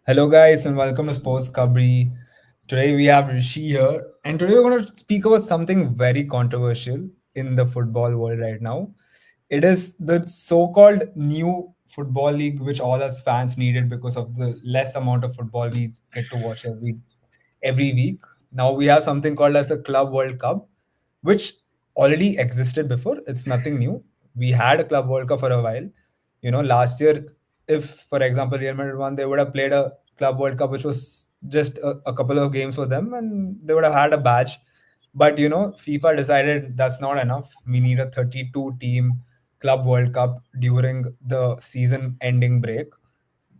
Hello, guys, and welcome to Sports Kabri. Today we have Rishi here, and today we're going to speak about something very controversial in the football world right now. It is the so-called new football league, which all us fans needed because of the less amount of football we get to watch every week. Now we have something called as a Club World Cup, which already existed before. It's nothing new. We had a Club World Cup for a while. Last year, if, for example, Real Madrid won, they would have played a Club World Cup, which was just a couple of games for them, and they would have had a badge. But FIFA decided that's not enough. We need a 32 team Club World Cup during the season ending break.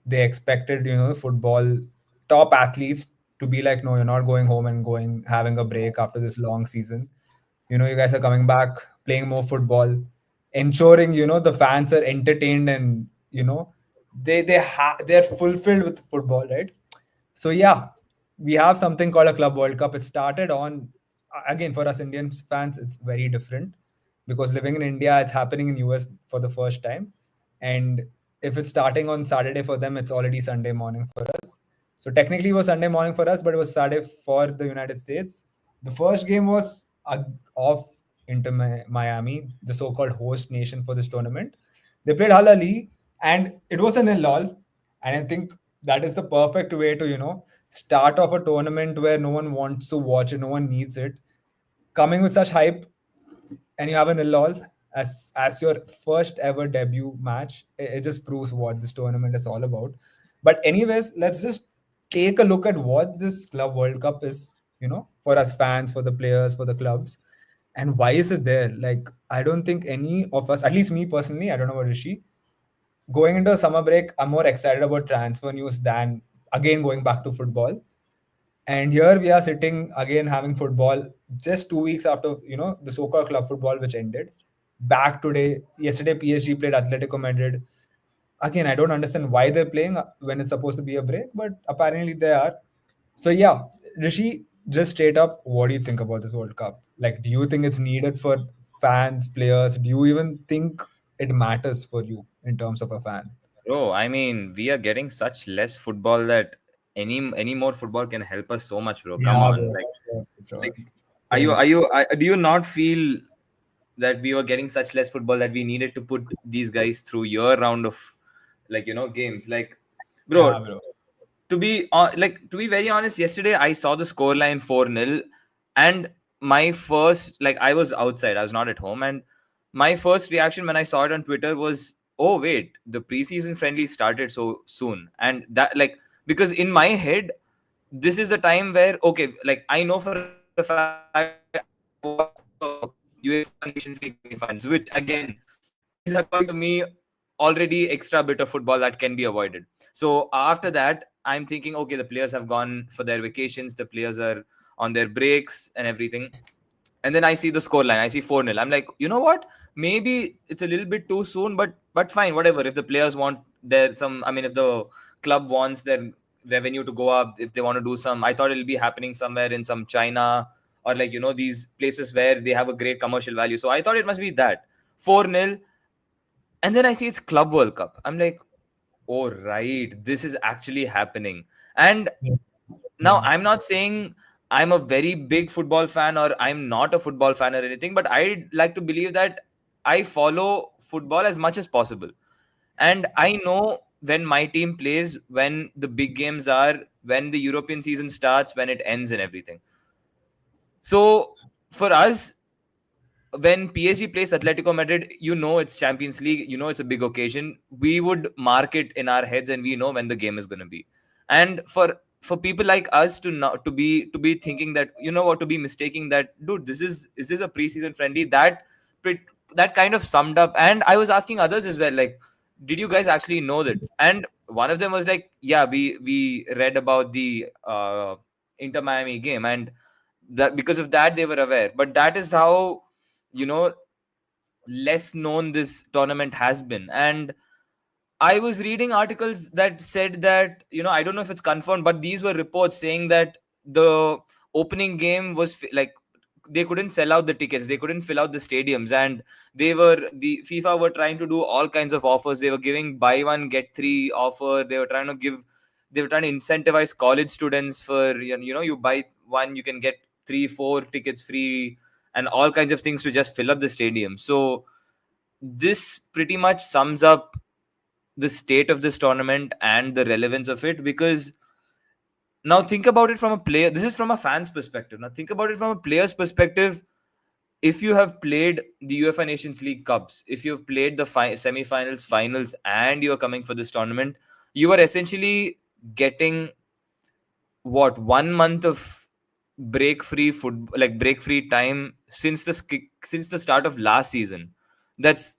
They expected, football top athletes to be like, no, you're not going home and going having a break after this long season. You guys are coming back, playing more football, ensuring the fans are entertained and they're fulfilled with football, right? So yeah, we have something called a Club World Cup. It started on again for us Indian fans. It's very different because living in India, it's happening in US for the first time, and if it's starting on Saturday for them, it's already Sunday morning for us. So technically, it was Sunday morning for us, but it was Saturday for the United States. The first game was off into Miami, the so-called host nation for this tournament. They played Hull Ali, and it was a nil-all. And I think that is the perfect way to start off a tournament where no one wants to watch it, no one needs it. Coming with such hype, and you have a nil-all as your first ever debut match, it just proves what this tournament is all about. But anyways, let's just take a look at what this Club World Cup is, for us fans, for the players, for the clubs, and why is it there. Like, I don't think any of us, at least me personally, I don't know about Rishi, going into a summer break, I'm more excited about transfer news than again going back to football. And here we are sitting again having football just 2 weeks after the so-called club football which ended. Back today, yesterday PSG played Atletico Madrid. Again, I don't understand why they're playing when it's supposed to be a break, but apparently they are. So yeah, Rishi, just straight up, what do you think about this World Cup? Like, do you think it's needed for fans, players? Do you even think it matters for you in terms of a fan? Bro, I mean, we are getting such less football that any more football can help us so much, bro. Come Yeah, on, bro. like, Sure, sure. like, Same. do you not feel that we were getting such less football that we needed to put these guys through year round of games? Like, bro, Yeah, bro. to be very honest, yesterday I saw the scoreline 4-0, and my first, like, I was outside, I was not at home, and my first reaction when I saw it on Twitter was, oh wait, the preseason friendly started so soon. And that, like, because in my head this is the time where, okay, like, I know for a fact I watched the UEFA Nations League semifinals, which again is, according to me, already extra bit of football that can be avoided. So after that, I'm thinking, okay, the players have gone for their vacations, the players are on their breaks and everything. And then I see the scoreline, I see 4-0. I'm like, you know what? Maybe it's a little bit too soon, but fine, whatever. If the players want their some, I mean, if the club wants their revenue to go up, if they want to do some, I thought it'll be happening somewhere in some China or, like, these places where they have a great commercial value. So I thought it must be that 4-0. And then I see it's Club World Cup. I'm like, oh right, this is actually happening. And Yeah. now I'm not saying I'm a very big football fan or I'm not a football fan or anything, but I like to believe that I follow football as much as possible. And I know when my team plays, when the big games are, when the European season starts, when it ends and everything. So for us, when PSG plays Atletico Madrid, it's Champions League, it's a big occasion. We would mark it in our heads, and we know when the game is going to be. And for people like us to not to be thinking that, to be mistaking that, dude, is this a preseason friendly, that kind of summed up. And I was asking others as well, like, did you guys actually know that? And one of them was like, yeah, we read about the Inter Miami game, and that because of that they were aware. But that is how, you know less known this tournament has been. And I was reading articles that said that, I don't know if it's confirmed, but these were reports saying that the opening game was like, they couldn't sell out the tickets, they couldn't fill out the stadiums, and the FIFA were trying to do all kinds of offers. They were giving buy one get three offer, they were trying to give They were trying to incentivize college students for, you buy one, you can get 3 4 tickets free, and all kinds of things to just fill up the stadium. So this pretty much sums up the state of this tournament and the relevance of it. Because now think about it from a player, this is from a fan's perspective. Now think about it from a player's perspective. If you have played the UEFA Nations League Cups, if you've played the semi-finals, finals, and you're coming for this tournament, you are essentially getting what, 1 month of break-free food, like break-free time since the start of last season. That's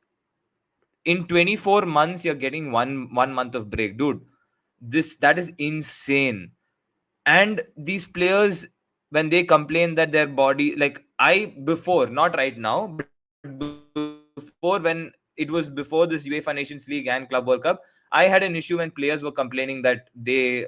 in 24 months you're getting one month of break, dude. That is insane. And these players, when they complain that their body, like, I before, not right now, but before, when it was before this UEFA Nations League and Club World Cup, I had an issue when players were complaining that the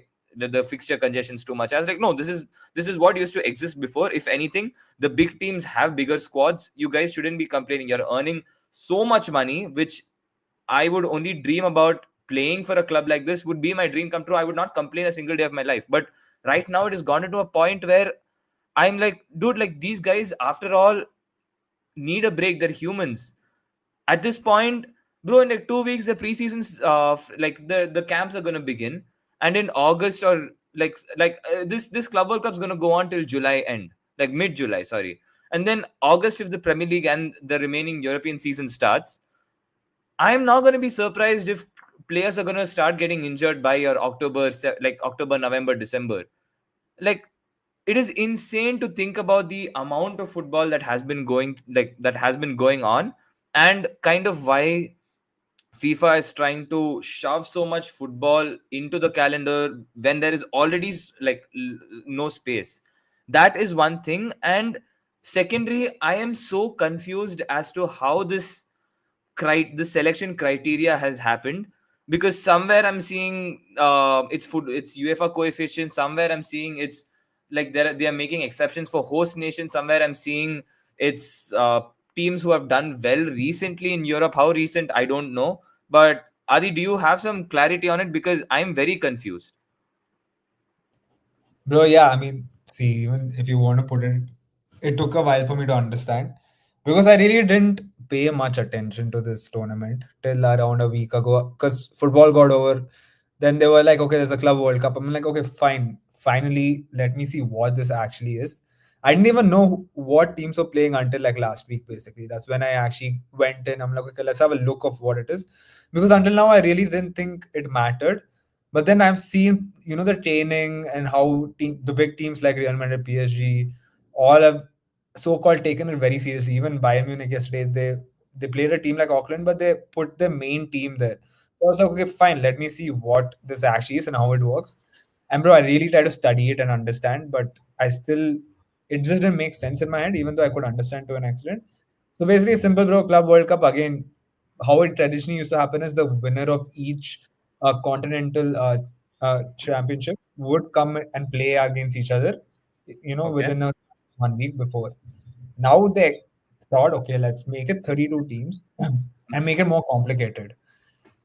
fixture congestion is too much. I was like, no, this is what used to exist before. If anything, the big teams have bigger squads. You guys shouldn't be complaining. You're earning so much money, which I would only dream about. Playing for a club like this would be my dream come true. I would not complain a single day of my life. But right now it has gone into a point where I'm like, dude, like, these guys, after all, need a break. They're humans. At this point, bro, in like 2 weeks, the preseasons, like the camps are gonna begin, and in August, or this Club World Cup's gonna go on till July end, like mid July, sorry, and then August, if the Premier League and the remaining European season starts, I'm not gonna be surprised if players are gonna start getting injured by your October, November, December. Like, it is insane to think about the amount of football that has been going on, and kind of why FIFA is trying to shove so much football into the calendar when there is already no space. That is one thing. And secondary, I am so confused as to how the selection criteria has happened. Because somewhere I'm seeing it's UEFA coefficient, somewhere I'm seeing it's like they are making exceptions for host nations, somewhere I'm seeing it's teams who have done well recently in Europe. How recent, I don't know. But Adi, do you have some clarity on it? Because I'm very confused. Bro, yeah, I mean, see, even if you want to put it, it took a while for me to understand because I really didn't pay much attention to this tournament till around a week ago because football got over. Then they were like, okay, there's a Club World Cup. I'm like, okay, fine. Finally, let me see what this actually is. I didn't even know what teams were playing until like last week, basically. That's when I actually went in. I'm like, okay, let's have a look of what it is. Because until now, I really didn't think it mattered. But then I've seen, the training and how the big teams like Real Madrid, PSG, all have so-called taken it very seriously. Even Bayern Munich yesterday, they played a team like Auckland, but they put the main team there. So I was like, okay, fine, let me see what this actually is and how it works. And bro, I really try to study it and understand, but it just didn't make sense in my head, even though I could understand to an extent. So basically, simple, bro. Club World Cup again. How it traditionally used to happen is the winner of each continental championship would come and play against each other. Okay. Within 1 week before. Now they thought, okay, let's make it 32 teams and make it more complicated.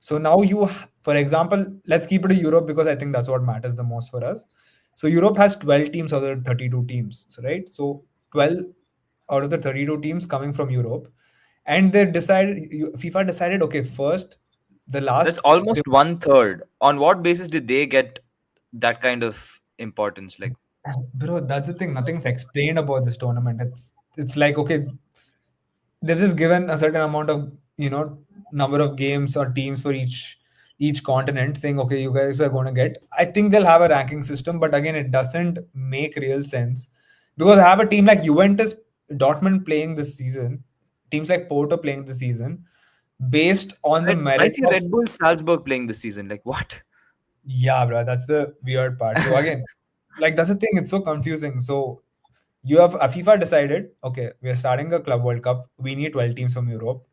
So now for example, let's keep it to Europe because I think that's what matters the most for us. So Europe has 12 teams out of the 32 teams, right? So 12 out of the 32 teams coming from Europe, and FIFA decided, okay, first the That's last, almost one third. On what basis did they get that kind of importance? Like, bro, that's the thing. Nothing's explained about this tournament. It's like, okay, they've just given a certain amount of number of games or teams for each continent, saying, okay, you guys are going to get. I think they'll have a ranking system, but again, it doesn't make real sense because I have a team like Juventus, Dortmund playing this season, teams like Porto playing this season, based on the I merit see of. Red Bull Salzburg playing this season. Like, what? Yeah, bro, that's the weird part. So again, like that's the thing. It's so confusing. So you have FIFA decided, okay, we are starting a Club World Cup. We need 12 teams from Europe.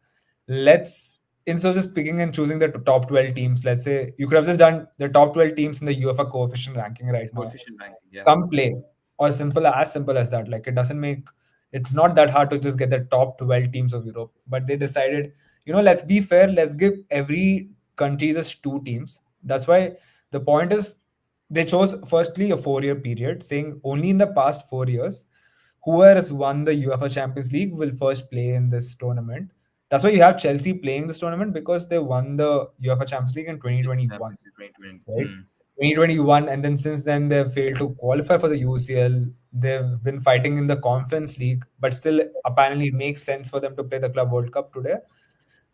Let's Instead of just picking and choosing the top 12 teams, let's say you could have just done the top 12 teams in the UEFA coefficient ranking right now. Coefficient ranking, yeah. Come play, or simple as that. Like it's not that hard to just get the top 12 teams of Europe. But they decided, let's be fair. Let's give every country just two teams. That's why the point is they chose firstly a 4-year period, saying only in the past 4 years, whoever has won the UEFA Champions League will first play in this tournament. That's why you have Chelsea playing this tournament because they won the UEFA Champions League in 2021, Champions League 2020. right? 2021, and then since then they've failed to qualify for the UCL. They've been fighting in the Conference League, but still apparently it makes sense for them to play the Club World Cup today.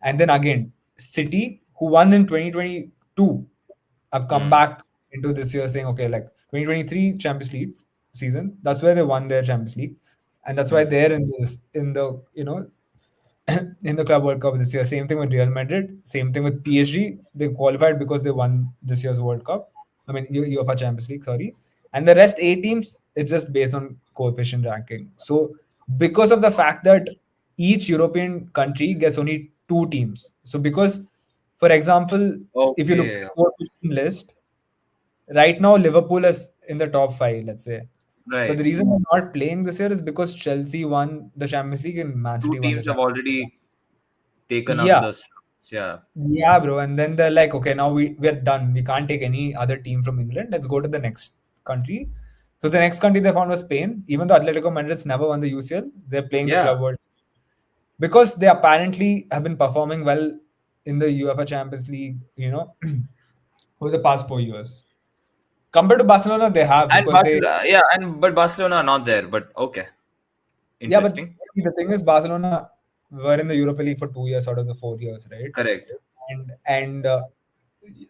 And then again, City, who won in 2022, have come Mm. back into this year saying, okay, like 2023 Champions League season, that's where they won their Champions League, and that's why Mm. they're in this in the in the Club World Cup this year. Same thing with Real Madrid. Same thing with PSG. They qualified because they won this year's World Cup. I mean, UEFA Champions League, sorry. And the rest 8 teams, it's just based on coefficient ranking. So because of the fact that each European country gets only 2 teams. So because, for example, if you look at Okay. the coefficient list, right now Liverpool is in the top five, let's say. But the Right. reason they're not playing this year is because Chelsea won the Champions League and Man Two City won the teams have Champions League. already taken up Yeah, the slots. Yeah. yeah, bro. And then they're like, okay, now we're done. We can't take any other team from England. Let's go to the next country. So the next country they found was Spain. Even though Atletico Madrid's never won the UCL, they're playing the Yeah. Club World because they apparently have been performing well in the UEFA Champions League, over the past 4 years. Compared to Barcelona, they have And because they Barcelona, yeah, and but Barcelona are not there. But okay, yeah, but interesting. the thing is, Barcelona were in the Europa League for 2 years out of the 4 years, right? Correct. And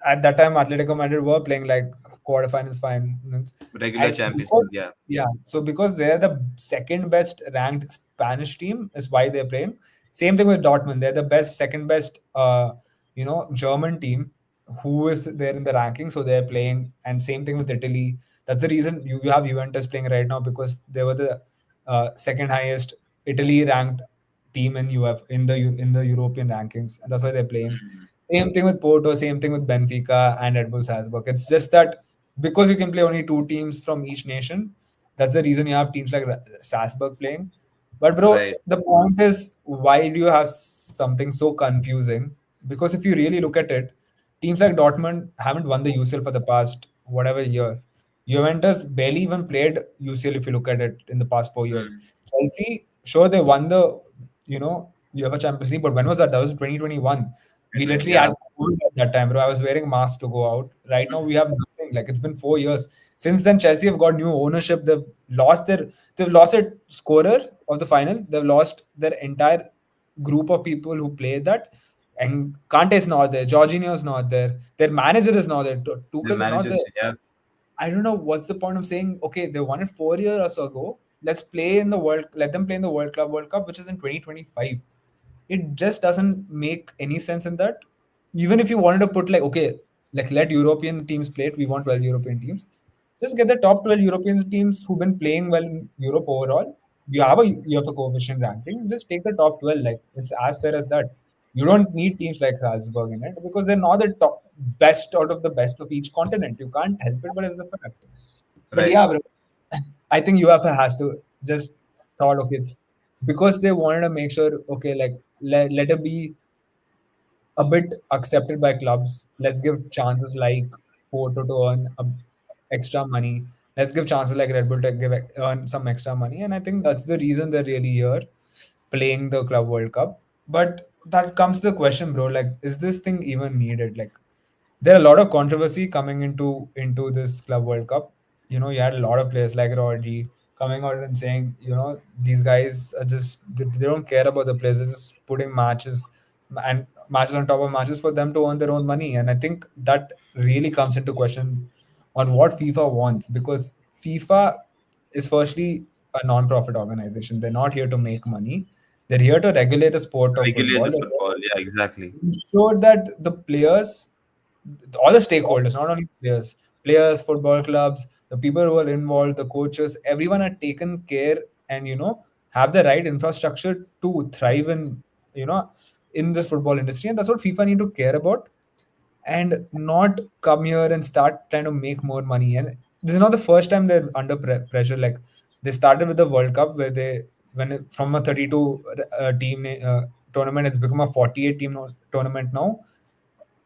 at that time, Atletico Madrid were playing like quarterfinals, finals, Regular and Champions League. because Yeah. yeah, so because they're the second best ranked Spanish team, is why they're playing. Same thing with Dortmund; they're the best, second best, German team who is there in the ranking, so they're playing. And same thing with Italy. That's the reason you have Juventus playing right now because they were the second highest Italy ranked team in in the European rankings, and that's why they're playing. Mm. Same thing with Porto, same thing with Benfica and Red Bull Salzburg. It's just that because you can play only 2 teams from each nation, that's the reason you have teams like Salzburg playing. But bro, Right. the point is, why do you have something so confusing? Because if you really look at it, teams like Dortmund haven't won the UCL for the past whatever years. Juventus barely even played UCL if you look at it in the past 4 years. Mm. Chelsea, sure they won the UEFA Champions League, but when was that? That was 2021. We literally Yeah. had COVID at that time, bro. I was wearing masks to go out. Right now we have nothing. Like it's been 4 years. Since then, Chelsea have got new ownership. They've lost their scorer of the final. They've lost their entire group of people who play that. And Kante is not there. Jorginho is not there. Their manager is not there. The Tuchel is not there. managers. Yeah. I don't know what's the point of saying, okay, they won it 4 years or so ago. Let's play in the world. Let them play in the World Cup, which is in 2025. It just doesn't make any sense in that. Even if you wanted to put like, okay, like let European teams play it, we want 12 European teams. Just get the top 12 European teams who've been playing well in Europe overall. You have a coefficient ranking. Just take the top 12. Like it's as fair as that. You don't need teams like Salzburg in it because they're not the top best out of the best of each continent. You can't help it, but it's a fact. But Right. yeah, bro, I think UEFA has to just thought, okay, because they wanted to make sure, okay, like let it be a bit accepted by clubs. Let's give chances like Porto to earn extra money. Let's give chances like Red Bull to earn some extra money. And I think that's the reason they're really here playing the Club World Cup. But that comes to the question, bro. Like, is this thing even needed? Like, there are a lot of controversy coming into this Club World Cup. You had a lot of players like Rodri coming out and saying, these guys are just they don't care about the players. They're just putting matches and matches on top of matches for them to earn their own money. And I think that really comes into question on what FIFA wants because FIFA is firstly a non-profit organization. They're not here to make money. They're here to regulate the sport of Regulate football. the They're football. here Yeah. Exactly. to ensure that the players, all the stakeholders, not only players, football clubs, the people who are involved, the coaches, everyone are taken care and have the right infrastructure to thrive you know in this football industry, and that's what FIFA need to care about and not come here and start trying to make more money. And this is not the first time they're under pressure. Like they started with the World Cup where from a 32 team tournament, it's become a 48 team tournament now.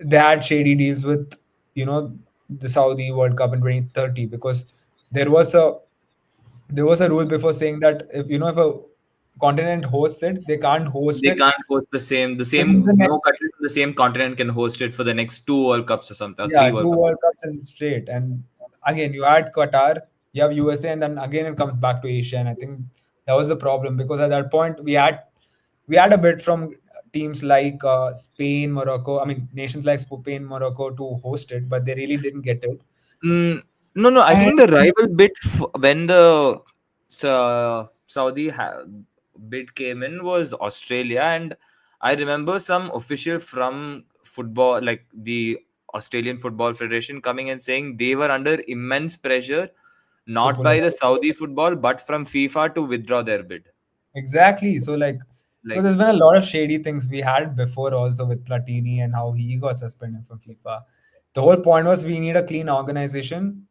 They had shady deals with you know the Saudi World Cup in 2030, because there was a there was a rule before saying that if a continent hosts it, they can't host They it can't host the in same, the no next, country from the same continent can host it for the next two World Cups or something, or yeah, three two World Cups. World Cups in straight. And again, you add Qatar, you have USA, and then again it comes back to Asia. And I think that was the problem, because at that point we had a bit from teams like Spain, Morocco. I mean, nations like Spain, Morocco to host it, but they really didn't get it. Mm, no, no. I And think the rival bid when the Saudi bid came in was Australia, and I remember some official from football, like the Australian Football Federation, coming and saying they were under immense pressure, to not pull it by the out. Saudi football, but from FIFA to withdraw their bid. Exactly. So like, so Like, there's been a lot of shady things we had before also with Platini and how he got suspended from FIFA. The whole point was we need a clean organization,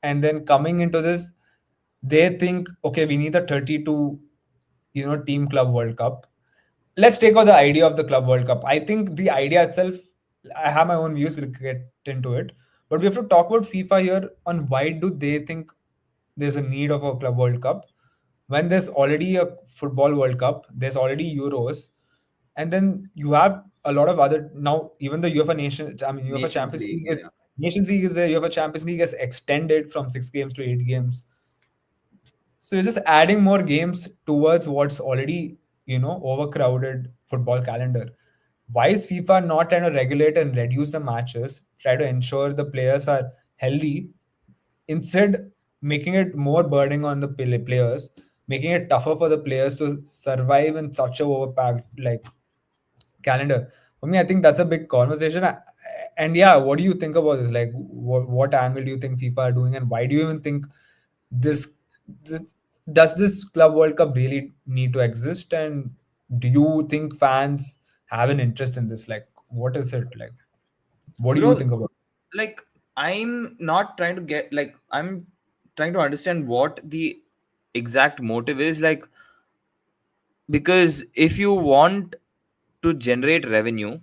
and then coming into this, they think, okay, we need a 32, team club World Cup. Let's take out the idea of the club World Cup. I think the idea itself, I have my own views. We'll get into it, but we have to talk about FIFA here on why do they think there's a need of a club World Cup when there's already a football World Cup, there's already Euros, and then you have a lot of other now. Even the UEFA Nations Champions League, League is yeah. Nations League is there. UEFA Champions League is extended from 6 games to 8 games. So you're just adding more games towards what's already overcrowded football calendar. Why is FIFA not trying to regulate and reduce the matches, try to ensure the players are healthy, instead making it more burdening on the players, making it tougher for the players to survive in such a overpacked like calendar? For me, I think that's a big conversation. And yeah, what do you think about this? Like, what angle do you think FIFA are doing, and why do you even think this, this does this Club World Cup really need to exist? And do you think fans have an interest in this? Like, what is it like? What do you Bro, think about? like, I'm not trying to get, like, I'm trying to understand what the exact motive is. Like, because if you want to generate revenue,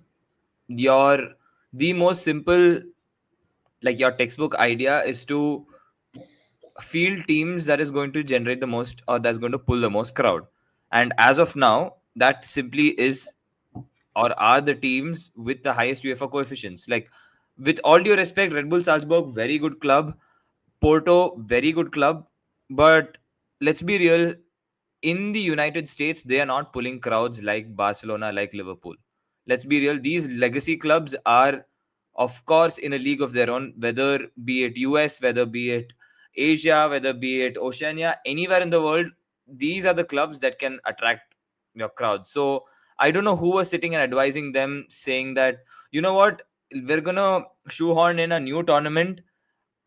your the most simple, like, your textbook idea is to field teams that is going to generate the most, or that's going to pull the most crowd. And as of now, that simply is, or are, the teams with the highest UEFA coefficients. Like, with all due respect, Red Bull Salzburg, very good club. Porto, very good club. But let's be real, in the United States, they are not pulling crowds like Barcelona, like Liverpool. Let's be real, these legacy clubs are, of course, in a league of their own, whether be it US, whether be it Asia, whether be it Oceania, anywhere in the world, these are the clubs that can attract your crowd. So I don't know who was sitting and advising them, saying that, you know what, we're gonna shoehorn in a new tournament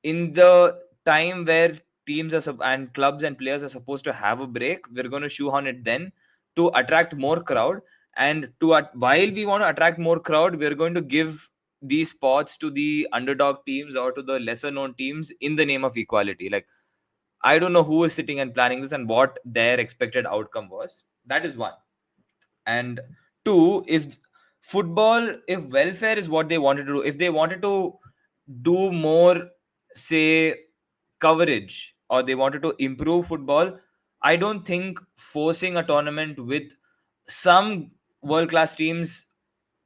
in the time where teams and clubs and players are supposed to have a break. We're going to shoehorn it then to attract more crowd. And while we want to attract more crowd, we're going to give these spots to the underdog teams or to the lesser known teams in the name of equality. Like, I don't know who is sitting and planning this and what their expected outcome was. That is one. And two, if welfare is what they wanted to do, if they wanted to do more, say, coverage, or they wanted to improve football, I don't think forcing a tournament with some world class teams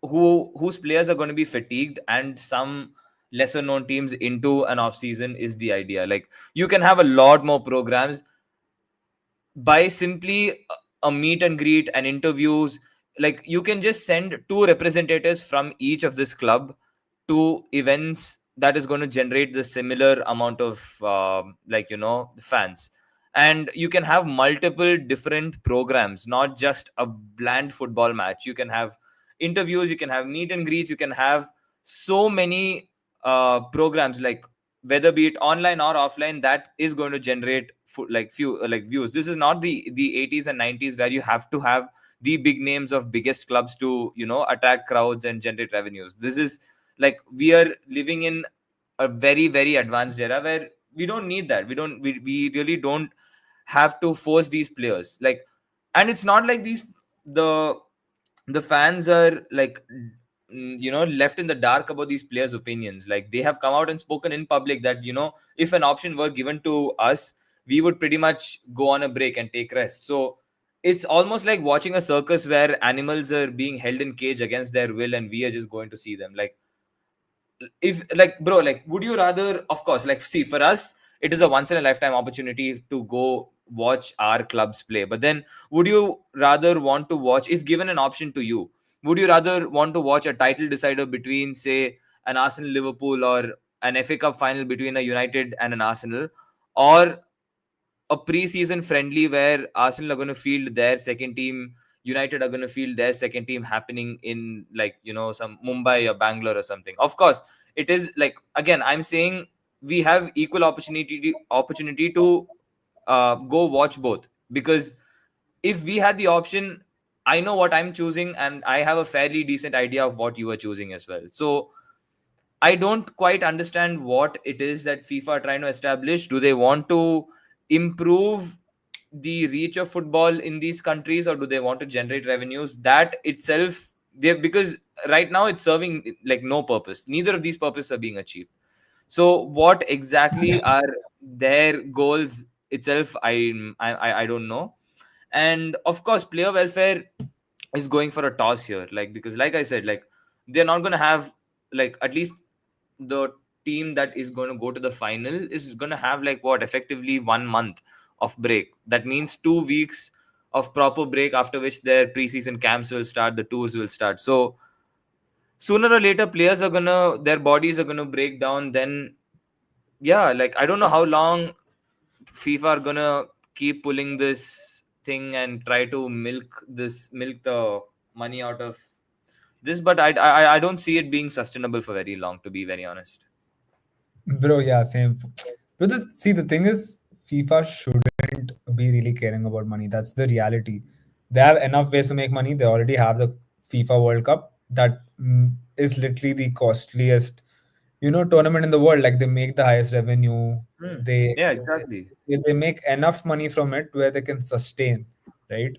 whose players are going to be fatigued, and some lesser known teams into an off season is the idea. Like, you can have a lot more programs by simply a meet and greet and interviews. Like, you can just send two representatives from each of this club to events that is going to generate the similar amount of fans. And you can have multiple different programs, not just a bland football match. You can have interviews, you can have meet and greets, you can have so many programs, like, whether be it online or offline, that is going to generate few views. This is not the 80s and 90s where you have to have the big names of biggest clubs to attract crowds and generate revenues. This is, like, we are living in a very very advanced era where we don't need that. We really don't have to force these players. Like, and it's not like the fans are like left in the dark about these players' opinions. Like, they have come out and spoken in public that, if an option were given to us, we would pretty much go on a break and take rest. So it's almost like watching a circus where animals are being held in cage against their will, and we are just going to see them. Like, if, like, bro, like, would you rather, of course, like, see, for us it is a once in a lifetime opportunity to go watch our clubs play, but then would you rather want to watch, if given an option to you, would you rather want to watch a title decider between, say, an Arsenal Liverpool, or an FA Cup final between a United and an Arsenal, or a pre-season friendly where Arsenal are going to field their second team, United are going to field their second team, happening in, like, some Mumbai or Bangalore or something? Of course, it is like, again, I'm saying we have equal opportunity to go watch both, because if we had the option, I know what I'm choosing, and I have a fairly decent idea of what you are choosing as well. So I don't quite understand what it is that FIFA are trying to establish. Do they want to improve the reach of football in these countries, or do they want to generate revenues? That itself, because right now it's serving like no purpose. Neither of these purposes are being achieved. So what exactly are their goals itself? I don't know. And of course, player welfare is going for a toss here, like, because, like I said, like, they're not going to have, like, at least the team that is going to go to the final is going to have, like, what, effectively 1 month of break. That means 2 weeks of proper break, after which their preseason camps will start, the tours will start. So sooner or later, players are gonna, their bodies are gonna break down. Then, yeah, like, I don't know how long FIFA are gonna keep pulling this thing and try to milk the money out of this, but I don't see it being sustainable for very long, to be very honest. Bro, yeah, same. But see, the thing is, FIFA shouldn't be really caring about money. That's the reality. They have enough ways to make money. They already have the FIFA World Cup that is literally the costliest, tournament in the world. Like they make the highest revenue. Hmm. They Yeah, exactly. they make enough money from it where they can sustain, right?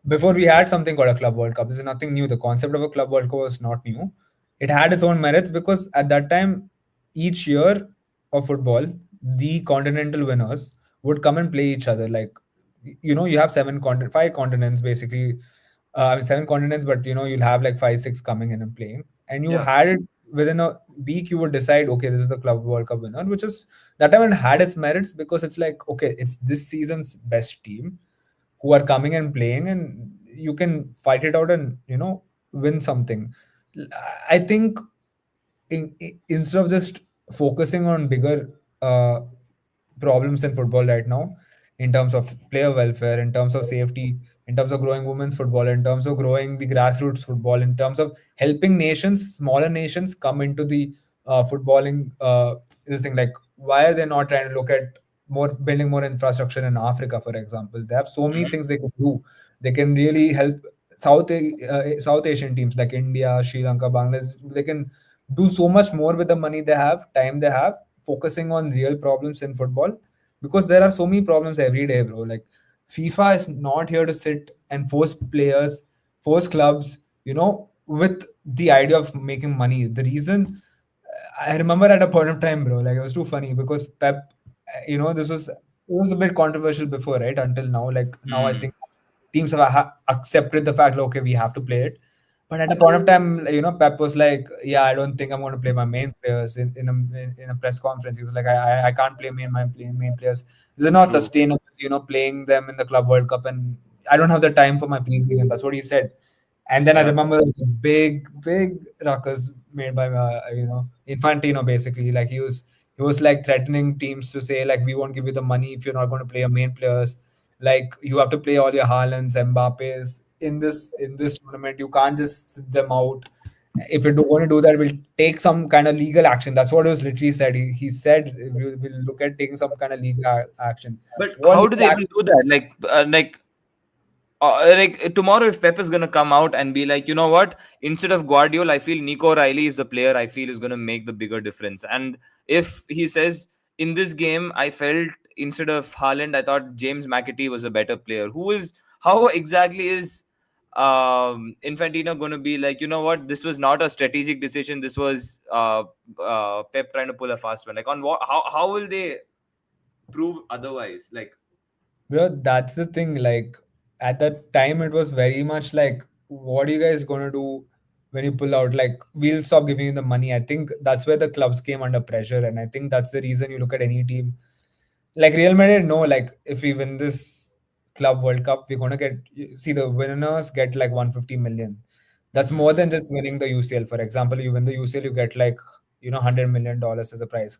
Before we had something called a Club World Cup. This is nothing new. The concept of a Club World Cup was not new. It had its own merits because at that time, each year of football, the continental winners would come and play each other. Like, you have five continents basically. Seven continents, but you'll have like five, six coming in and playing. And you Yeah. had it within a week, you would decide, okay, this is the Club World Cup winner, which is that time it had its merits because it's like, okay, it's this season's best team who are coming and playing, and you can fight it out and win something. I think instead of just focusing on bigger uh, problems in football right now, in terms of player welfare, in terms of safety, in terms of growing women's football, in terms of growing the grassroots football, in terms of helping nations, smaller nations, come into the footballing this thing. Like, why are they not trying to look at building more infrastructure in Africa, for example? They have so many Mhm. things they can do. They can really help South Asian teams like India, Sri Lanka, Bangladesh. They can do so much more with the money they have, time they have, focusing on real problems in football, because there are so many problems every day, bro. Like, FIFA is not here to sit and force players, force clubs, with the idea of making money. The reason I remember at a point of time, bro, like it was too funny because Pep, this was a bit controversial before, right? Until now, like now, I Mm. think teams have accepted the fact, like, okay, we have to play it. But at a point of time, Pep was like, "Yeah, I don't think I'm going to play my main players in a press conference." He was like, "I can't play main players. This is not True. sustainable. Playing them in the Club World Cup, and I don't have the time for my preseason." That's what he said. And then I Yeah. remember there was a big ruckus made by Infantino. Basically, like he was like threatening teams to say, like, we won't give you the money if you're not going to play your main players. Like, you have to play all your Haalands, Mbappes in this tournament. You can't just sit them out. If you're going to do that, we'll take some kind of legal action. That's what it was literally said. He said we'll look at taking some kind of legal action. But What how do legal they action? even do that? Like tomorrow, if Pep is gonna come out and be like, you know what, instead of Guardiola, I feel Nico Riley is the player I feel is gonna make the bigger difference. And if he says, in this game, I felt instead of Haaland, I thought James McAtee was a better player. How exactly is Infantino going to be like, you know what, this was not a strategic decision, this was Pep trying to pull a fast one? Like, on what, how will they prove otherwise? Like, Bro, that's the thing. Like at that time, it was very much like, what are you guys gonna do when you pull out? Like, we'll stop giving you the money. I think that's where the clubs came under pressure, and I think that's the reason you look at any team like Real Madrid. No, like if we win this Club World Cup, we're gonna get see the winners get like 150 million. That's more mm, than just winning the UCL. For example, you win the UCL, you get like $100 million as a prize,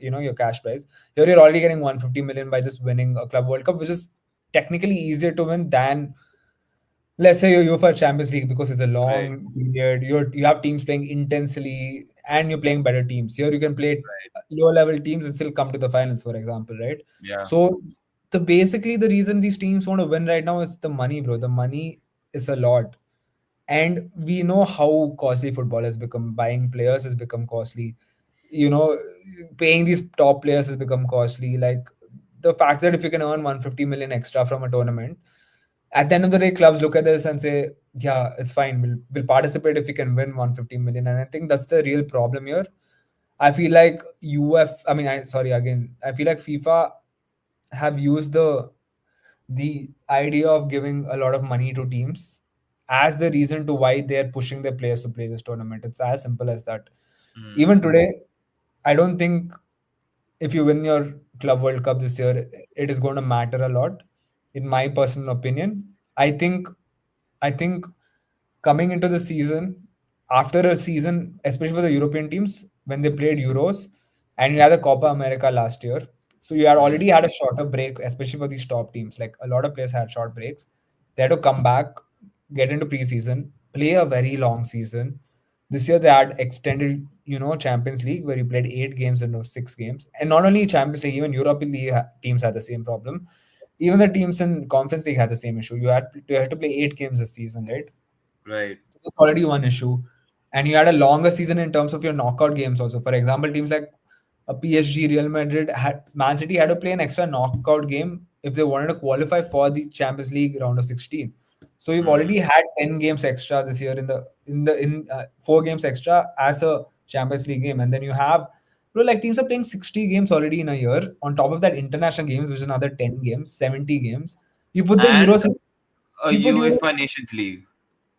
your cash prize. Here you're already getting 150 million by just winning a Club World Cup, which is technically easier to win than, let's say, your UEFA Champions League, because it's a right, long period. You have teams playing intensely and you're playing better teams. Here you can play right, lower level teams and still come to the finals, for example, right? yeah, So the reason these teams want to win right now is the money, bro. The money is a lot. And we know how costly football has become. Buying players has become costly. You know, paying these top players has become costly. Like the fact that if you can earn 150 million extra from a tournament, at the end of the day, clubs look at this and say, "Yeah, it's fine. We'll participate if we can win 150 million." And I think that's the real problem here. I feel like I mean, sorry again. I feel like FIFA have used the idea of giving a lot of money to teams as the reason to why they're pushing their players to play this tournament. It's as simple as that. mm, Even today, I don't think if you win your Club World Cup this year, it is going to matter a lot. In my personal opinion, I think coming into the season, after a season, especially for the European teams, when they played Euros and you had the Copa America last year, so you had mm, already had a shorter break, especially for these top teams. Like a lot of players had short breaks. They had to come back, get into preseason, play a very long season. This year they had extended, Champions League where you played 8 games and no 6 games. And not only Champions League, even European League teams had the same problem. Even the teams in Conference League had the same issue. You had to play 8 games this season, right? right, It's already one issue. And you had a longer season in terms of your knockout games also. For example, teams like a PSG, Real Madrid, Man City had to play an extra knockout game if they wanted to qualify for the Champions League round of 16. So you've mm, already had 10 games extra this year in 4 games extra as a Champions League game, and then you have, like teams are playing 60 games already in a year. On top of that, international games, which is another 10 games, 70 games. You put the and Euros. a You put Euros. UEFA Nations League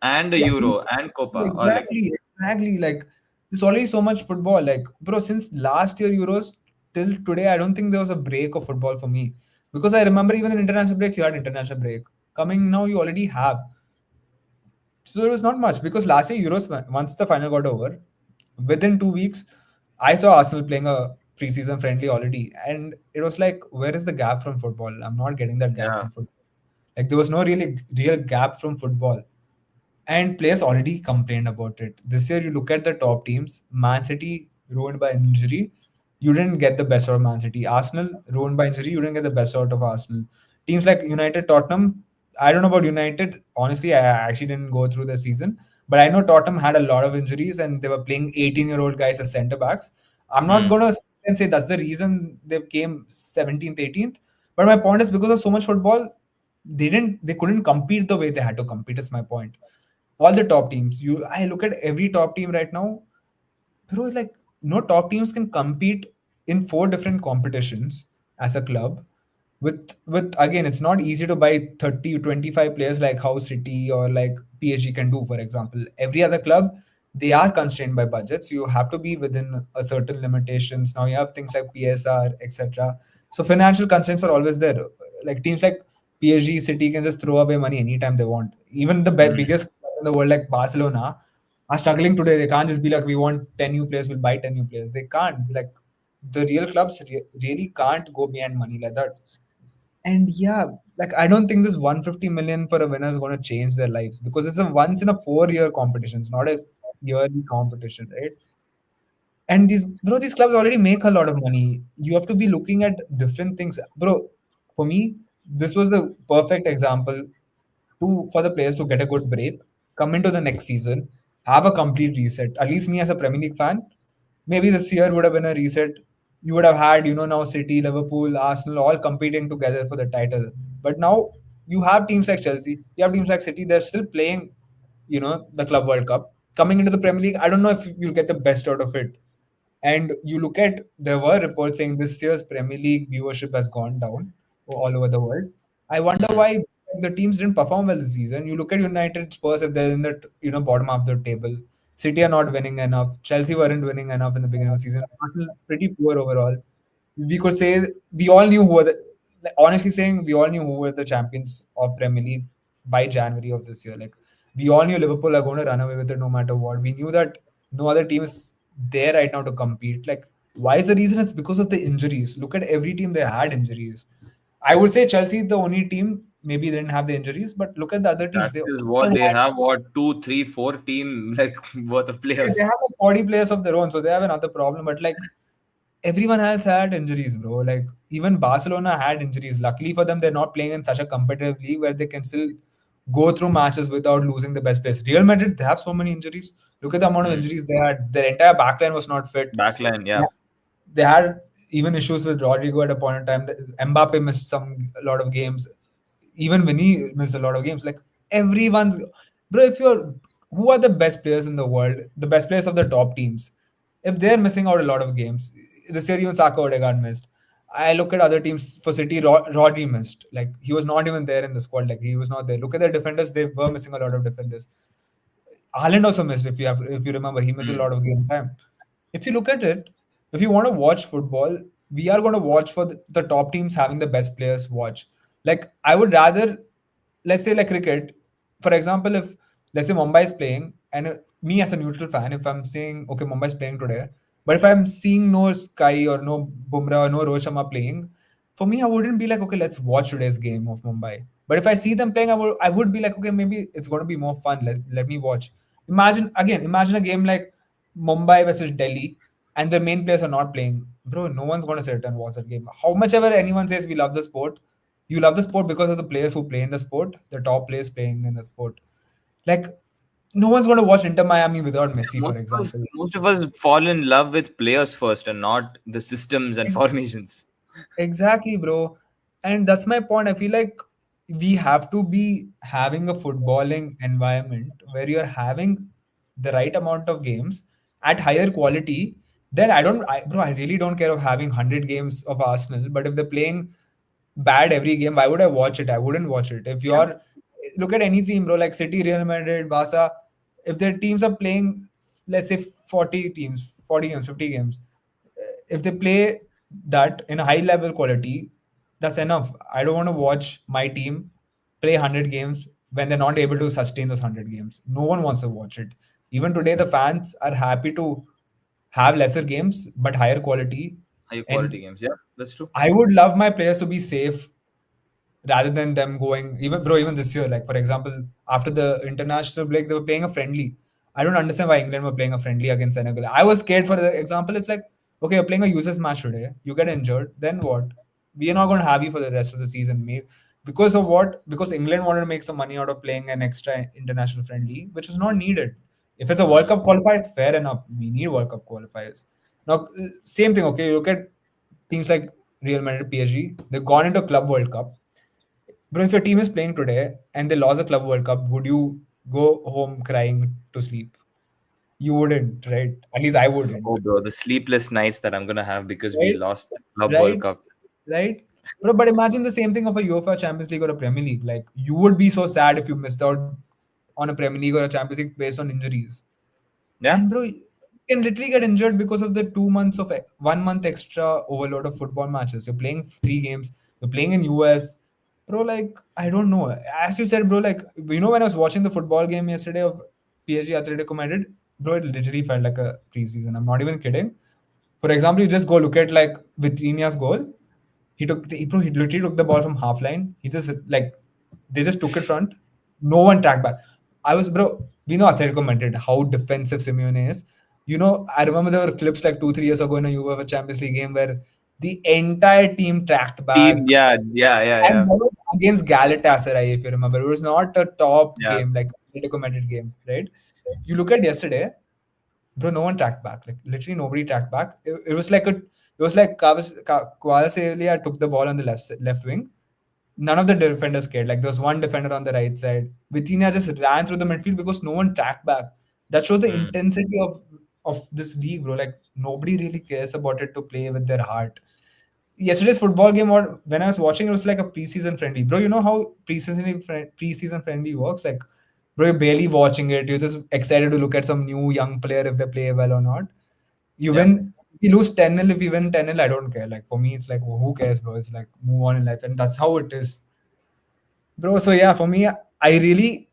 and a Yeah, Euro and Copa, or like, exactly. Like there's already so much football. Like, bro, since last year Euros till today, I don't think there was a break of football for me. Because I remember even in international break, you had international break. Coming now, you already have. So there was not much because last year Euros, once the final got over, within 2 weeks, I saw Arsenal playing a preseason friendly already, and it was like, where is the gap from football? I'm not getting that gap yeah, from football. Like there was no really real gap from football. And players already complained about it. This year, you look at the top teams. Man City ruined by injury. You didn't get the best out of Man City. Arsenal ruined by injury. You didn't get the best out of Arsenal. Teams like United, Tottenham. I don't know about United. Honestly, I actually didn't go through the season, but I know Tottenham had a lot of injuries and they were playing 18-year-old guys as centre backs. I'm not mm, gonna say that's the reason they came 17th, 18th. But my point is because of so much football, they couldn't compete the way they had to compete. Is my point. All the top teams, I look at every top team right now, bro. Like no top teams can compete in 4 different competitions as a club. With again, it's not easy to buy 30-25 players like how City or like PSG can do, for example. Every other club, they are constrained by budgets. You have to be within a certain limitations. Now you have things like PSR, etc. So financial constraints are always there. Like teams like PSG, City can just throw away money anytime they want. Even the mm, biggest club in the world, like Barcelona, are struggling today. They can't just be like, we want 10 new players, we'll buy 10 new players. They can't. Like the real clubs really can't go beyond money like that. And yeah, like I don't think this 150 million for a winner is going to change their lives because it's a once in a 4 year competition. It's not a yearly competition, right? And these clubs already make a lot of money. You have to be looking at different things, bro. For me, this was the perfect example for the players to get a good break, come into the next season, have a complete reset. At least me as a Premier League fan, maybe this year would have been a reset. You would have had, now City, Liverpool, Arsenal all competing together for the title. But now you have teams like Chelsea, you have teams like City, they're still playing, the Club World Cup. Coming into the Premier League, I don't know if you'll get the best out of it. And you look at, there were reports saying this year's Premier League viewership has gone down all over the world. I wonder Mm. why the teams didn't perform well this season. You look at United, Spurs, if they're in the bottom half of the table. City are not winning enough. Chelsea weren't winning enough in the beginning of the season. Arsenal pretty poor overall. We could say we all knew who were the, like, honestly saying we all knew who were the champions of Premier League by January of this year. Like we all knew Liverpool are going to run away with it no matter what. We knew that no other team is there right now to compete. Like why is the reason? It's because of the injuries. Look at every team, they had injuries. I would say Chelsea the only team maybe they didn't have the injuries, but look at the other teams. That They is all what they had, have. What, two, three, four team like worth of yeah, they players. have like 40 players of their own, so they have another problem. But like everyone else had injuries, bro. Like even Barcelona had injuries. Luckily for them, they're not playing in such a competitive league where they can still go through matches without losing the best players. Real Madrid, they have so many injuries. Look at the amount of Mm. injuries they had. Their entire backline was not fit. Backline, Yeah. yeah. They had even issues with Rodrigo at a point in time. Mbappe missed a lot of games. Even Vinny missed a lot of games. Like everyone's, bro. If you're, who are the best players in the world? The best players of the top teams. If they're missing out a lot of games, this year even Saka Odegaard missed. I look at other teams for City. Rodri missed. Like he was not even there in the squad. Like he was not there. Look at their defenders. They were missing a lot of defenders. Haaland also missed. If you remember, he missed a Mm. lot of game time. If you look at it, if you want to watch football, we are going to watch for the top teams having the best players watch. Like I would rather, let's say like cricket, for example, if let's say Mumbai is playing, and me as a neutral fan, if I'm saying okay, Mumbai is playing today, but if I'm seeing no Sky or no Bumrah or no Rohit Sharma playing, for me I wouldn't be like okay, let's watch today's game of Mumbai. But if I see them playing, I would be like okay, maybe it's going to be more fun. Let me watch. Imagine a game like Mumbai versus Delhi, and the main players are not playing. Bro, no one's going to sit and watch that game. How much ever anyone says we love the sport, you love the sport because of the players who play in the sport, the top players playing in the sport. Like, no one's going to watch Inter Miami without Messi, for example. Most of us fall in love with players first and not the systems and formations. Exactly, bro. And that's my point. I feel like we have to be having a footballing environment where you're having the right amount of games at higher quality. Then bro, I really don't care of having 100 games of Arsenal, but if they're playing bad every game, why would I watch it? I wouldn't watch it. If Yeah. you're, look at any team, bro, like City, Real Madrid, Barca, if their teams are playing, let's say 40 teams, 40 games, 50 games, if they play that in a high level quality, that's enough. I don't want to watch my team play 100 games when they're not able to sustain those 100 games. No one wants to watch it. Even today, the fans are happy to have lesser games but higher quality. High quality And games. Yeah, that's true. I would love my players to be safe rather than them going, even bro, even this year, like for example, after the international break they were playing a friendly. I don't understand why England were playing a friendly against Senegal. I was scared. For the example, it's like okay, you're playing a users match today, you get injured, then what? We are not going to have you for the rest of the season, maybe because of what? Because England wanted to make some money out of playing an extra international friendly, which was not needed. If it's a World Mm. Cup qualifier, fair enough, we need World Cup qualifiers. Now same thing, okay, you look at teams like Real Madrid, PSG, they've gone into Club World Cup. Bro, if your team is playing today and they lost the Club World Cup, would you go home crying to sleep? You wouldn't, right? At least I wouldn't, Oh, bro, the sleepless nights that I'm gonna have because we right? lost the Club World Right? Cup. Right? Bro, but imagine the same thing of a UEFA Champions League or a Premier League. Like, you would be so sad if you missed out on a Premier League or a Champions League based on injuries. Yeah. And bro, you can literally get injured because of the 2 months of 1 month extra overload of football matches. You're playing 3 games. You're playing in US, bro. Like I don't know. As you said, bro. Like when I was watching the football game yesterday of PSG Atletico Madrid, bro, it literally felt like a preseason. I'm not even kidding. For example, you just go look at like Vitinha's goal. He literally took the ball from half line. He just like they just took it front. No one tracked back. Bro. We know Atletico Madrid how defensive Simeone is. I remember there were clips like 2 3 years ago in a UEFA Champions League game where the entire team tracked Team. back, Yeah. Yeah. Yeah. and Yeah. that was against Galatasaray, if you remember. It was not a top Yeah. game like Atletico Madrid game, right? You look at yesterday, bro, no one tracked back. Like literally nobody tracked back. It was like Kvaratskhelia took the ball on the left wing. none of the defenders cared. Like there was one defender on the right side. Vitinha just ran through the midfield because no one tracked back. That shows the Hmm. intensity of this league, bro. Like nobody really cares about it to play with their heart. Yesterday's football game, or when I was watching, it was like a preseason friendly. Bro, you know how preseason friendly works? Like, bro, you're barely watching it. You're just excited to look at some new young player if they play well or not. You Yeah. win, you lose 10-0. If you win 10-0, I don't care. Like, for me, it's like, who cares, bro? It's like, move on in life. And that's how it is, bro. So, yeah, for me, I really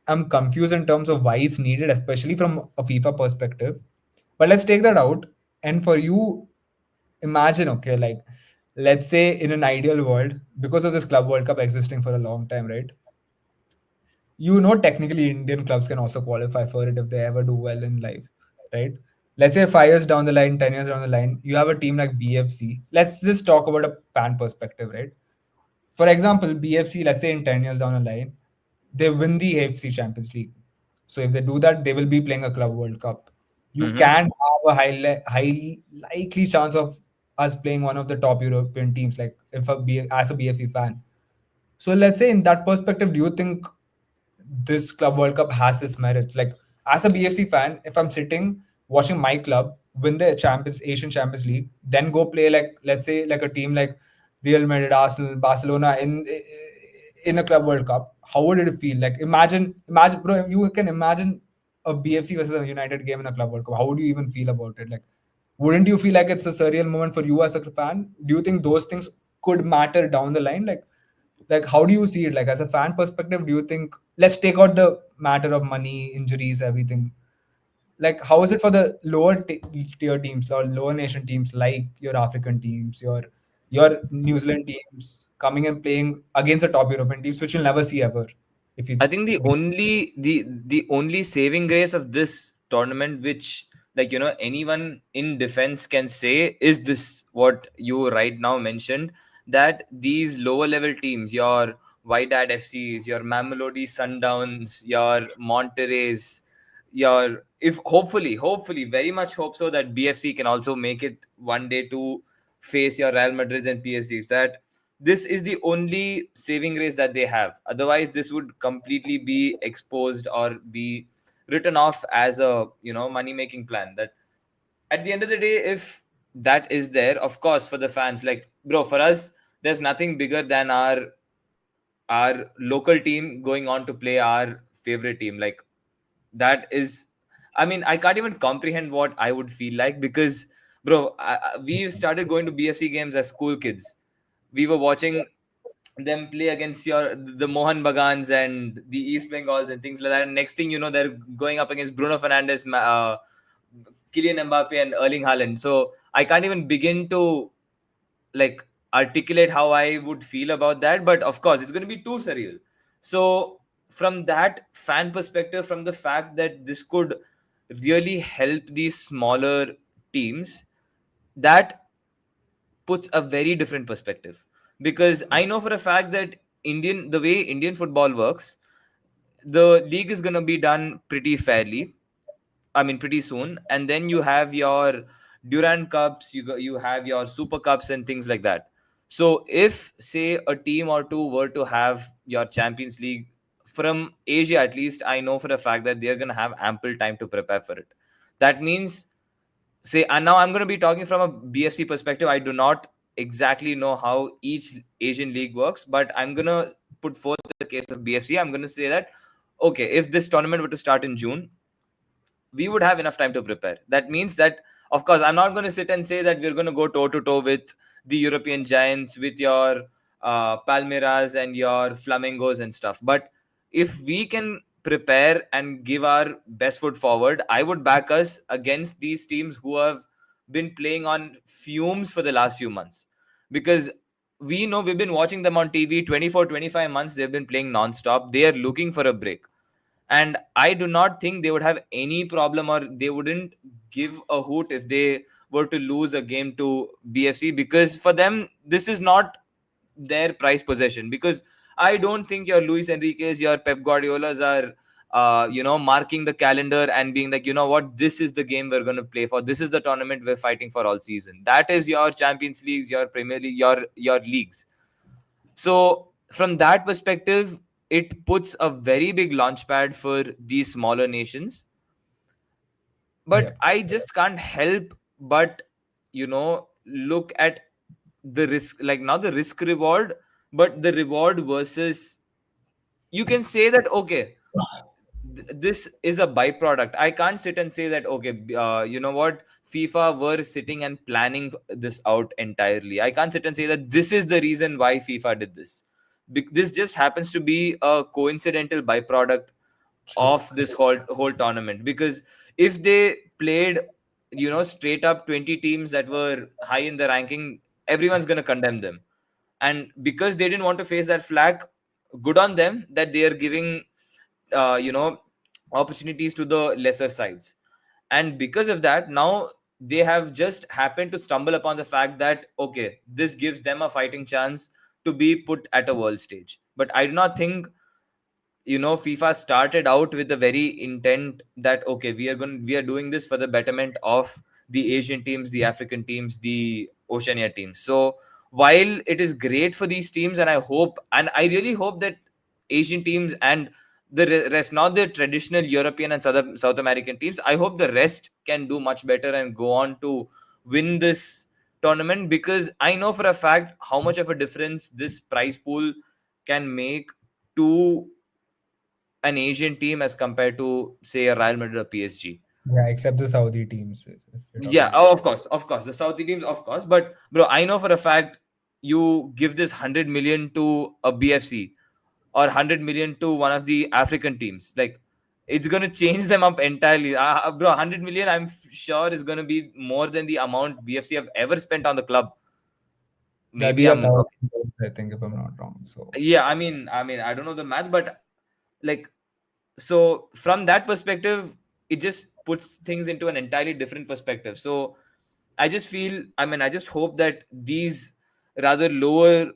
am confused in terms of why it's needed, especially from a FIFA perspective. But let's take that out. And for you, imagine, okay, like let's say in an ideal world, because of this Club World Cup existing for a long time, right? Technically Indian clubs can also qualify for it if they ever do well in life, right? Let's say 5 years down the line, 10 years down the line, you have a team like BFC. Let's just talk about a fan perspective, right? For example, BFC, let's say in 10 years down the line, they win the AFC Champions League. So if they do that, they will be playing a Club World Cup. You Hmm. can have a high likely chance of us playing one of the top European teams, like as a BFC fan. So let's say in that perspective, do you think this Club World Cup has its merits? Like as a BFC fan, if I'm sitting watching my club win the Asian Champions League, then go play like let's say like a team like Real Madrid, Arsenal, Barcelona in a Club World Cup, how would it feel? Like imagine, bro, you can imagine a BFC versus a United game in a Club World Cup. How would you even feel about it? Like, wouldn't you feel like it's a surreal moment for you as a fan? Do you think those things could matter down the line? Like how do you see it? Like as a fan perspective, do you think, let's take out the matter of money, injuries, everything, like how is it for the tier teams or lower nation teams, like your African teams, your New Zealand teams coming and playing against the top European teams, which you'll never see ever if you I think the only saving grace of this tournament, which anyone in defense can say, is this what you right now mentioned, that these lower level teams, your Wydad FCs, your Mamelodi Sundowns, your Monterreys, your if hopefully very much hope so that BFC can also make it one day to face your Real Madrids and PSGs. That this is the only saving grace that they have. Otherwise, this would completely be exposed or be written off as a money making plan. That at the end of the day, if that is there, of course, for the fans, like bro, for us, there's nothing bigger than our local team going on to play our favorite team. Like that is, I mean, I can't even comprehend what I would feel like, because bro, we started going to BFC games as school kids. We were watching them play against the Mohan Bagans and the East Bengals and things like that. And next thing you know, they're going up against Bruno Fernandes, Kylian Mbappe, and Erling Haaland. So I can't even begin to like articulate how I would feel about that. But of course, it's going to be too surreal. So from that fan perspective, from the fact that this could really help these smaller teams, that puts a very different perspective, because I know for a fact that the way Indian football works, the league is going to be done pretty fairly. I mean, pretty soon, and then you have your Durand Cups, you have your Super Cups and things like that. So, if say a team or two were to have your Champions League from Asia, at least I know for a fact that they're going to have ample time to prepare for it. That means, say, and now I'm going to be talking from a BFC perspective. I do not exactly know how each Asian league works, but I'm going to put forth the case of BFC. I'm going to say that, okay, if this tournament were to start in June, we would have enough time to prepare. That means that, of course, I'm not going to sit and say that we're going to go toe to toe with the European giants, with your Palmeiras and your Flamingos and stuff. But if we can prepare and give our best foot forward, I would back us against these teams who have been playing on fumes for the last few months. Because we know we've been watching them on TV 24, 25 months. They've been playing non-stop. They are looking for a break, and I do not think they would have any problem, or they wouldn't give a hoot if they were to lose a game to BFC, because for them this is not their prize possession. Because I don't think your Luis Enriquez, your Pep Guardiolas are marking the calendar and being like, you know what, this is the game we're going to play for, this is the tournament we're fighting for all season. That is your Champions Leagues, your Premier League, your leagues. So from that perspective, it puts a very big launchpad for these smaller nations. Yeah. But I just can't help but, look at the risk, like not the risk reward, but the reward versus, you can say that, okay, this is a byproduct. I can't sit and say that, okay, you know what, FIFA were sitting and planning this out entirely. I can't sit and say that this is the reason why FIFA did this. This just happens to be a coincidental byproduct True. of this whole tournament. Because if they played, straight up 20 teams that were high in the ranking, everyone's going to condemn them. And because they didn't want to face that flag, good on them that they are giving, uh, you know opportunities to the lesser sides. And because of that, now they have just happened to stumble upon the fact that, okay, this gives them a fighting chance to be put at a world stage. But I do not think, FIFA started out with the very intent that, okay, we are doing this for the betterment of the Asian teams, the African teams, the Oceania teams. So while it is great for these teams, and I really hope that Asian teams and the rest, not the traditional European and South American teams, I hope the rest can do much better and go on to win this tournament. Because I know for a fact how much of a difference this prize pool can make to an Asian team as compared to, say, a Real Madrid or PSG. Yeah, except the Saudi teams, if you're Yeah, talking about. oh, of course, the Saudi teams, of course. But bro, I know for a fact, you give this 100 million to a BFC or 100 million to one of the African teams, like it's gonna change them up entirely. Bro, 100 million, I'm sure is gonna be more than the amount BFC have ever spent on the club. That'd Maybe be a I'm, thousand crores, I think, if I'm not wrong. So yeah. I don't know the math, but like, so from that perspective, it just puts things into an entirely different perspective. So I just hope that these rather lower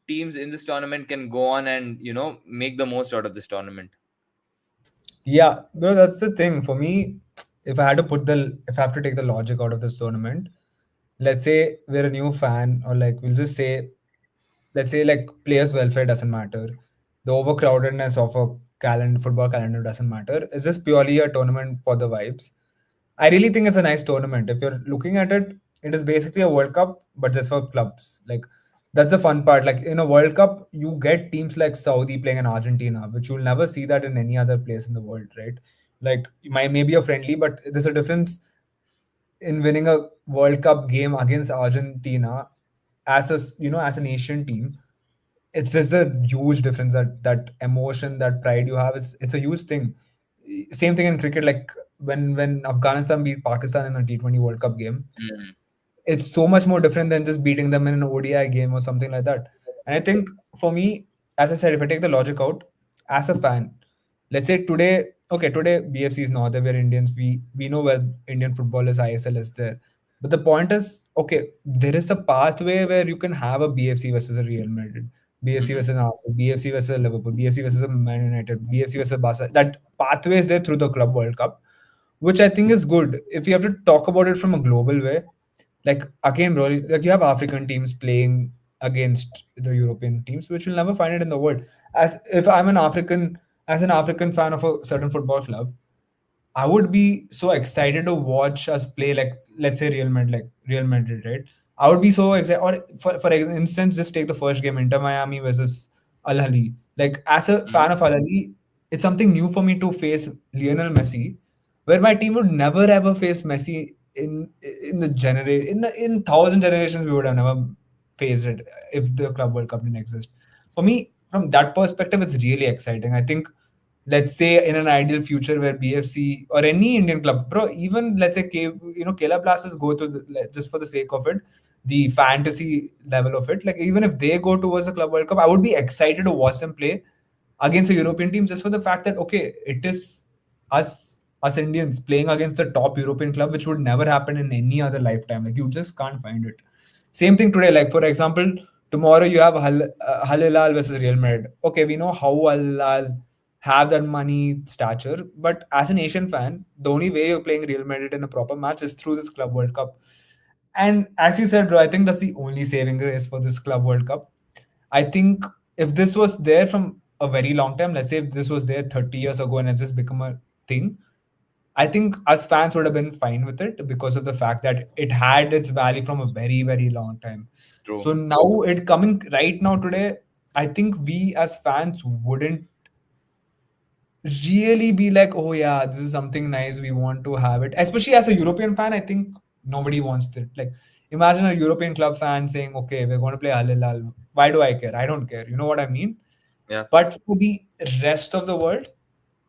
teams in this tournament can go on and, make the most out of this tournament. yeah, no, that's the thing. For me, if I have to take the logic out of this tournament, let's say we're a new fan, or like we'll just say, let's say like players' welfare doesn't matter, the overcrowdedness of a football calendar doesn't matter. It's just purely a tournament for the vibes. I really think it's a nice tournament. If you're looking at it, it is basically a World Cup, but just for clubs. Like that's the fun part. Like in a World Cup, you get teams like Saudi playing in Argentina, which you'll never see that in any other place in the world, right? Like it might maybe a friendly, but there's a difference in winning a World Cup game against Argentina as as an Asian team. It's just a huge difference, that emotion, that pride you have. It's a huge thing. Same thing in cricket, like when Afghanistan beat Pakistan in a T20 World Cup game, Mm. it's so much more different than just beating them in an ODI game or something like that. And I think for me, as I said, if I take the logic out, as a fan, let's say today, okay, today BFC is not there, we're Indians, we know where Indian football is, ISL is there. But the point is, okay, there is a pathway where you can have a BFC versus a Real Madrid, BFC Mhm. versus an Arsenal, BFC versus a Liverpool, BFC versus a Man United, BFC versus Barca. That pathway is there through the Club World Cup, which I think is good. If you have to talk about it from a global way, like again, bro, like you have African teams playing against the European teams, which you'll never find it in the world. As if I'm as an African fan of a certain football club, I would be so excited to watch us play, like let's say Real Madrid, right? I would be so excited. Or for instance, just take the first game, Inter Miami versus Al Ahly. Like as a Mhm. fan of Al Ahly, it's something new for me to face Lionel Messi, where my team would never ever face Messi in the in thousand generations we would have never faced it if the Club World Cup didn't exist. For me, from that perspective, it's really exciting. I think, let's say in an ideal future where BFC or any Indian club, bro, even let's say Kerala Blasters go to just for the sake of it, the fantasy level of it, like even if they go towards the Club World Cup, I would be excited to watch them play against a European team, just for the fact that, okay, it is us Indians playing against the top European club, which would never happen in any other lifetime. Like you just can't find it. Same thing today. Like for example, tomorrow you have Al Hilal versus Real Madrid. Okay, we know how Al Hilal have that money stature, but as an Asian fan, the only way you're playing Real Madrid in a proper match is through this Club World Cup. And as you said, bro, I think that's the only saving grace for this Club World Cup. I think if this was there from a very long time, let's say if this was there 30 years ago and it's just become a thing, I think us fans would have been fine with it because of the fact that it had its value from a very, very long time. True. So now it coming right now today, I think we as fans wouldn't really be like, oh yeah, this is something nice. We want to have it. Especially as a European fan, I think nobody wants it. Like, imagine a European club fan saying, okay, we're going to play Al Hilal. Why do I care? I don't care. You know what I mean? Yeah. But for the rest of the world,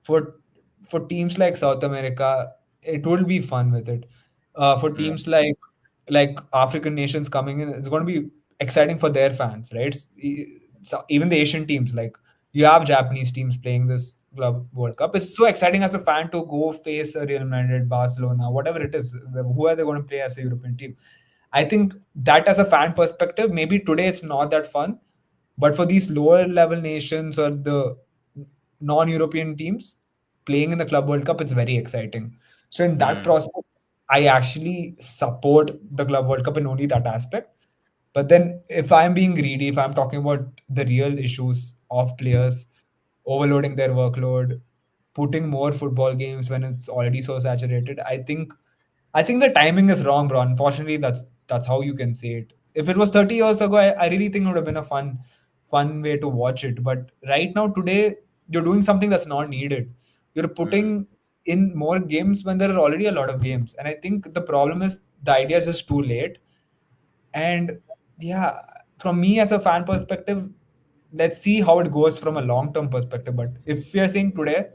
for for teams like South America, it will be fun with it. For Mm. teams like African nations coming in, it's going to be exciting for their fans, right? So even the Asian teams, like you have Japanese teams playing this Club World Cup. It's so exciting as a fan to go face a Real Madrid, Barcelona, whatever it is. Who are they going to play as a European team? I think that as a fan perspective, maybe today it's not that fun, but for these lower level nations or the non-European teams playing in the Club World Cup, it's very exciting. So in that Mm. prospect, I actually support the Club World Cup in only that aspect. But then if I'm being greedy, if I'm talking about the real issues of players overloading their workload, putting more football games when it's already so saturated, I think the timing is wrong, bro. Unfortunately, that's how you can say it. If it was 30 years ago, I really think it would have been a fun way to watch it. But right now, today, you're doing something that's not needed. You're Mm. putting in more games when there are already a lot of games. And I think the problem is the idea is just too late. And yeah, from me as a fan perspective, let's see how it goes from a long-term perspective. But if you're saying today,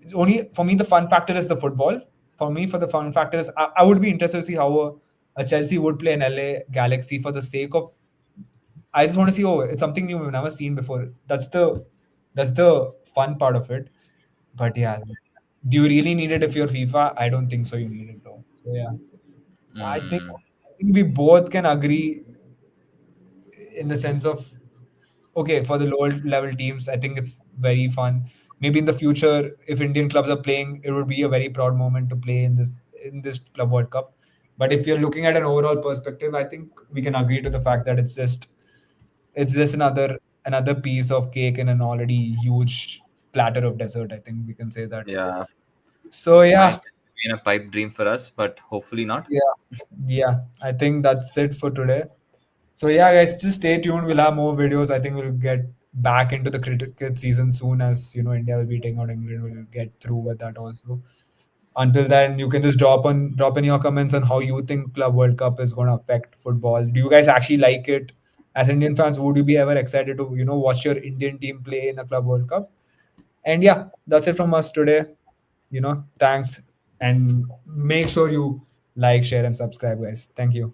it's only for me the fun factor is the football. For me, for the fun factor is I would be interested to see how a Chelsea would play an LA Galaxy for the sake of I just want to see, oh, it's something new we've never seen before. That's the fun part of it. But yeah, do you really need it if you're FIFA? I don't think so. You need it though. So yeah, I think Mm. I think we both can agree in the sense of okay, for the lower level teams, I think it's very fun. Maybe in the future, if Indian clubs are playing, it would be a very proud moment to play in this Club World Cup. But if you're looking at an overall perspective, I think we can agree to the fact that it's just another piece of cake in an already huge platter of dessert. I think we can say that. Yeah. So Might yeah, be a pipe dream for us, but hopefully not. yeah, yeah. I think that's it for today. So yeah, guys, just stay tuned. We'll have more videos. I think we'll get back into the cricket season soon as India will be taking out England. We'll get through with that also. Until then, you can just drop in your comments on how you think Club World Cup is going to affect football. Do you guys actually like it? As Indian fans, would you be ever excited to watch your Indian team play in the Club World Cup? And yeah, that's it from us today. Thanks, and make sure you like, share, and subscribe, guys. Thank you.